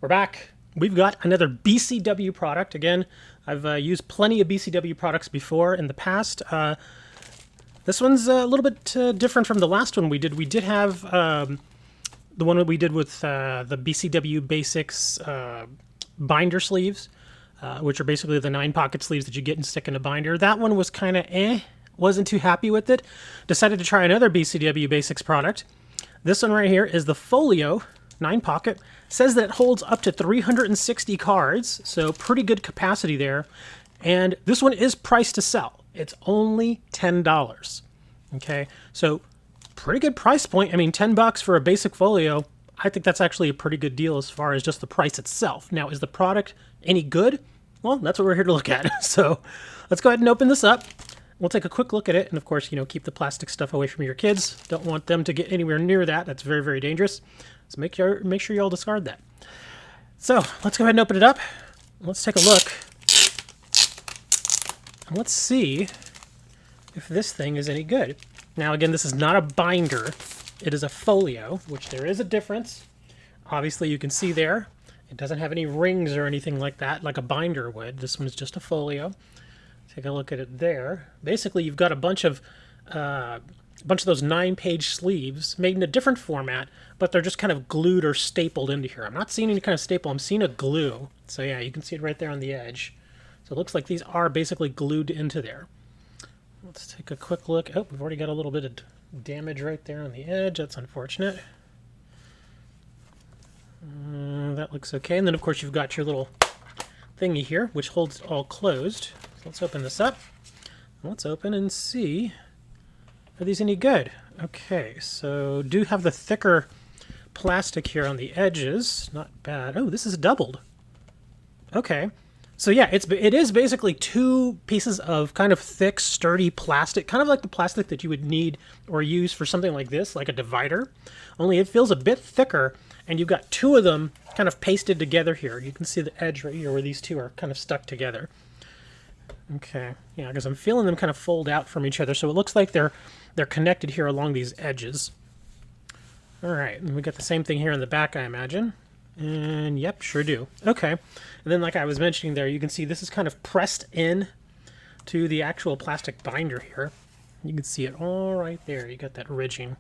We're back. We've got another BCW product. Again, I've used plenty of BCW products before in the past. This one's a little bit different from the last one we did. We did have the one that we did with the BCW Basics binder sleeves, which are basically the 9-pocket sleeves that you get and stick in a binder. That one was kind of wasn't too happy with it. Decided to try another BCW Basics product. This one right here is the Folio 9-pocket. Says that it holds up to 360 cards, so pretty good capacity there. And this one is priced to sell. It's only $10. Okay, so pretty good price point. I mean, $10 for a basic folio. I think that's actually a pretty good deal as far as just the price itself. Now, is the product any good? Well, that's what we're here to look at. So let's go ahead and open this up. We'll take a quick look at it, and of course, keep the plastic stuff away from your kids. Don't want them to get anywhere near that. That's very, very dangerous. So make sure you all discard that. So let's go ahead and open it up. Let's take a look. And let's see if this thing is any good. Now, again, this is not a binder. It is a folio, which there is a difference. Obviously, you can see there, it doesn't have any rings or anything like that, like a binder would. This one is just a folio. Take a look at it there. Basically, you've got a bunch of those 9-page sleeves made in a different format, but they're just kind of glued or stapled into here. I'm not seeing any kind of staple. I'm seeing a glue. So yeah, you can see it right there on the edge. So it looks like these are basically glued into there. Let's take a quick look. Oh, we've already got a little bit of damage right there on the edge. That's unfortunate. That looks okay. And then, of course, you've got your little thingy here, which holds it all closed. So let's open this up. Let's open and see. Are these any good? Okay, so do have the thicker plastic here on the edges. Not bad. Oh, this is doubled. Okay. So yeah, it is basically 2 pieces of kind of thick, sturdy plastic, kind of like the plastic that you would need or use for something like this, like a divider. Only it feels a bit thicker, and you've got 2 of them kind of pasted together here. You can see the edge right here where these 2 are kind of stuck together. Okay, yeah, because I'm feeling them kind of fold out from each other, so it looks like they're connected here along these edges. All right, and we got the same thing here in the back, I imagine. And yep, sure do. Okay, and then like I was mentioning there, you can see this is kind of pressed in to the actual plastic binder here. You can see it all right there. You got that ridging.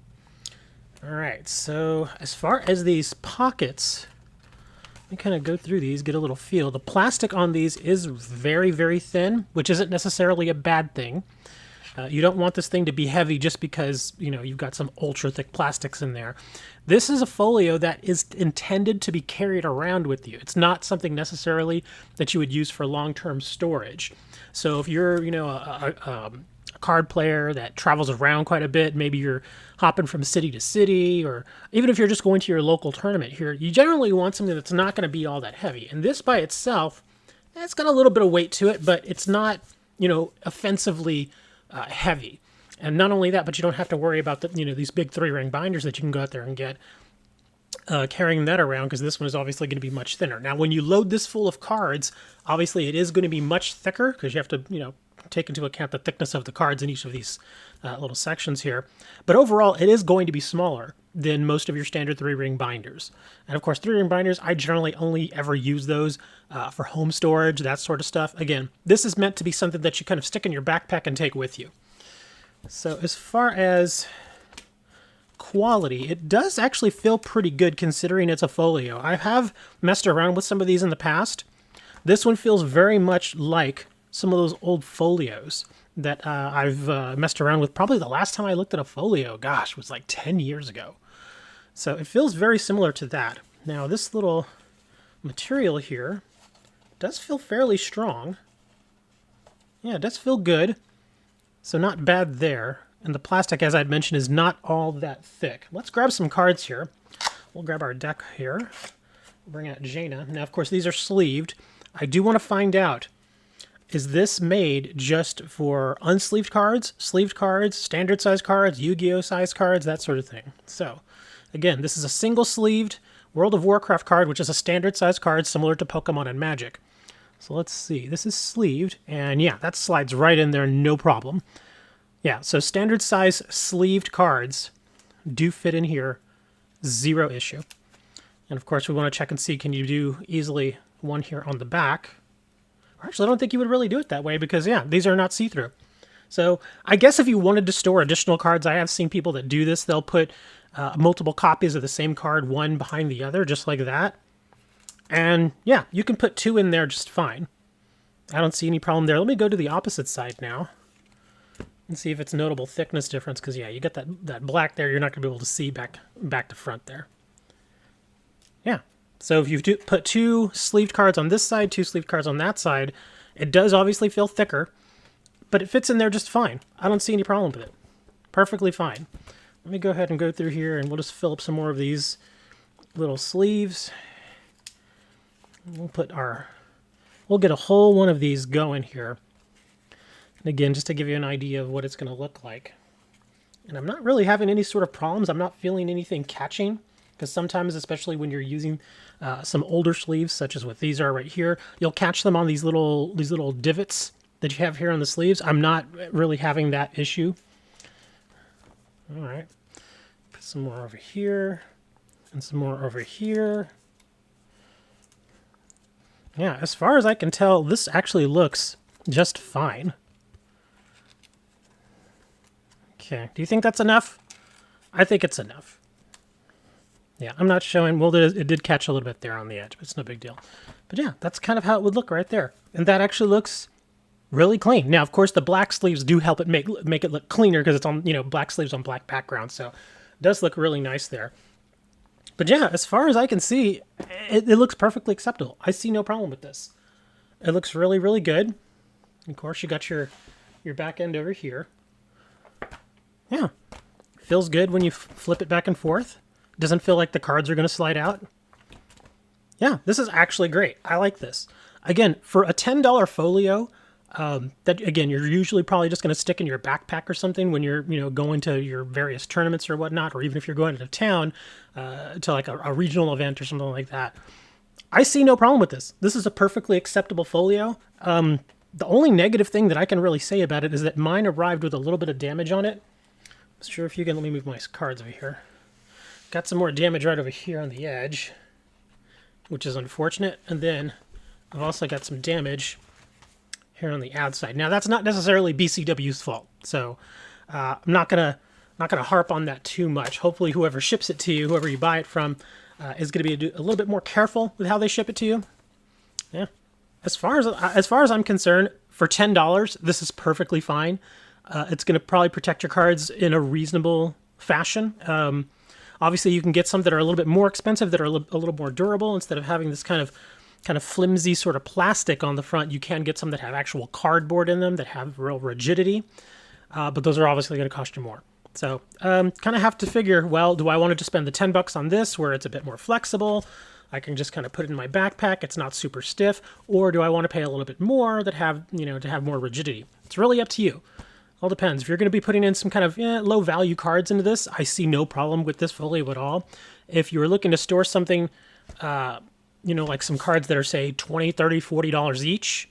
All right, so as far as these pockets, let me kind of go through these, get a little feel. The plastic on these is very, very thin, which isn't necessarily a bad thing. You don't want this thing to be heavy just because, you've got some ultra thick plastics in there. This is a folio that is intended to be carried around with you. It's not something necessarily that you would use for long-term storage. So if you're, a card player that travels around quite a bit, maybe you're hopping from city to city, or even if you're just going to your local tournament here, you generally want something that's not going to be all that heavy. And this by itself, it's got a little bit of weight to it, but it's not, offensively heavy. And not only that, but you don't have to worry about these big 3-ring binders that you can go out there and get carrying that around, because this one is obviously going to be much thinner. Now, when you load this full of cards, obviously it is going to be much thicker because you have to, take into account the thickness of the cards in each of these little sections here. But overall, it is going to be smaller than most of your standard 3-ring binders. And of course, 3-ring binders, I generally only ever use those for home storage, that sort of stuff. Again, this is meant to be something that you kind of stick in your backpack and take with you. So as far as quality, it does actually feel pretty good considering it's a folio. I have messed around with some of these in the past. This one feels very much like some of those old folios that I've messed around with. Probably the last time I looked at a folio, gosh, was like 10 years ago. So it feels very similar to that. Now, this little material here does feel fairly strong. Yeah, it does feel good. So not bad there. And the plastic, as I'd mentioned, is not all that thick. Let's grab some cards here. We'll grab our deck here. Bring out Jaina. Now, of course, these are sleeved. I do want to find out, is this made just for unsleeved cards, sleeved cards, standard size cards, Yu-Gi-Oh size cards, that sort of thing? So, again, this is a single sleeved World of Warcraft card, which is a standard size card similar to Pokemon and Magic. So let's see. This is sleeved, and yeah, that slides right in there, no problem. Yeah, so standard size sleeved cards do fit in here, zero issue. And of course, we want to check and see, can you do easily one here on the back? Actually, I don't think you would really do it that way because, yeah, these are not see-through. So I guess if you wanted to store additional cards, I have seen people that do this. They'll put multiple copies of the same card, one behind the other, just like that. And yeah, you can put two in there just fine. I don't see any problem there. Let me go to the opposite side now and see if it's notable thickness difference. Because yeah, you get that black there. You're not going to be able to see back to front there. Yeah. So if you put two sleeved cards on this side, two sleeved cards on that side, it does obviously feel thicker, but it fits in there just fine. I don't see any problem with it. Perfectly fine. Let me go ahead and go through here, and we'll just fill up some more of these little sleeves. We'll get a whole one of these going here. And again, just to give you an idea of what it's going to look like. And I'm not really having any sort of problems. I'm not feeling anything catching, because sometimes, especially when you're using some older sleeves, such as what these are right here, you'll catch them on these little divots that you have here on the sleeves. I'm not really having that issue. All right, put some more over here and some more over here. Yeah, as far as I can tell, this actually looks just fine. Okay, do you think that's enough? I think it's enough. Yeah, I'm not showing, well, it did catch a little bit there on the edge, but it's no big deal. But yeah, that's kind of how it would look right there. And that actually looks really clean. Now, of course, the black sleeves do help it make it look cleaner because it's on, black sleeves on black background. So it does look really nice there. But yeah, as far as I can see, it looks perfectly acceptable. I see no problem with this. It looks really, really good. Of course, you got your back end over here. Yeah, feels good when you flip it back and forth. Doesn't feel like the cards are going to slide out. Yeah, this is actually great. I like this. Again, for a $10 folio, that again, you're usually probably just going to stick in your backpack or something when you're, going to your various tournaments or whatnot, or even if you're going to town to like a regional event or something like that. I see no problem with this. This is a perfectly acceptable folio. The only negative thing that I can really say about it is that mine arrived with a little bit of damage on it. I'm sure if you can, let me move my cards over here. Got some more damage right over here on the edge, which is unfortunate. And then I've also got some damage here on the outside. Now that's not necessarily BCW's fault, so I'm not gonna harp on that too much. Hopefully, whoever ships it to you, whoever you buy it from, is going to be a little bit more careful with how they ship it to you. Yeah, as far as I'm concerned, for $10, this is perfectly fine. It's going to probably protect your cards in a reasonable fashion. Obviously, you can get some that are a little bit more expensive, that are a little more durable. Instead of having this kind of flimsy sort of plastic on the front, you can get some that have actual cardboard in them that have real rigidity. But those are obviously going to cost you more. So kind of have to figure, well, do I want to spend the $10 on this where it's a bit more flexible? I can just kind of put it in my backpack. It's not super stiff. Or do I want to pay a little bit more that have, to have more rigidity? It's really up to you. All depends. If you're going to be putting in some kind of low value cards into this, I see no problem with this folio at all. If you're looking to store something, like some cards that are say $20, $30, $40 each,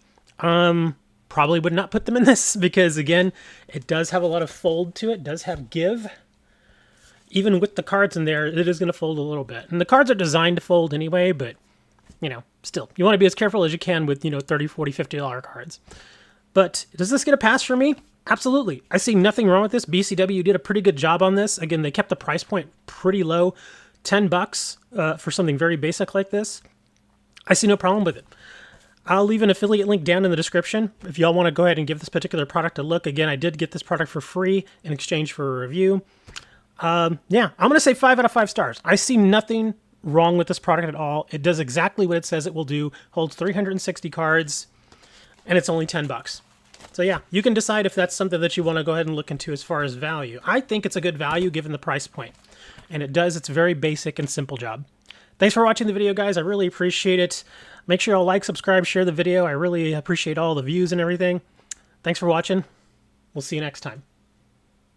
probably would not put them in this because again, it does have a lot of fold to it, does have give. Even with the cards in there, it is going to fold a little bit. And the cards are designed to fold anyway, but still, you want to be as careful as you can with, $30, $40, $50 cards. But does this get a pass for me? Absolutely. I see nothing wrong with this. BCW did a pretty good job on this. Again, they kept the price point pretty low. $10 for something very basic like this. I see no problem with it. I'll leave an affiliate link down in the description if y'all want to go ahead and give this particular product a look. Again, I did get this product for free in exchange for a review. I'm going to say 5 out of 5 stars. I see nothing wrong with this product at all. It does exactly what it says it will do. Holds 360 cards, and it's only $10. So yeah, you can decide if that's something that you want to go ahead and look into as far as value. I think it's a good value given the price point. And it does its very basic and simple job. Thanks for watching the video, guys. I really appreciate it. Make sure y'all like, subscribe, share the video. I really appreciate all the views and everything. Thanks for watching. We'll see you next time.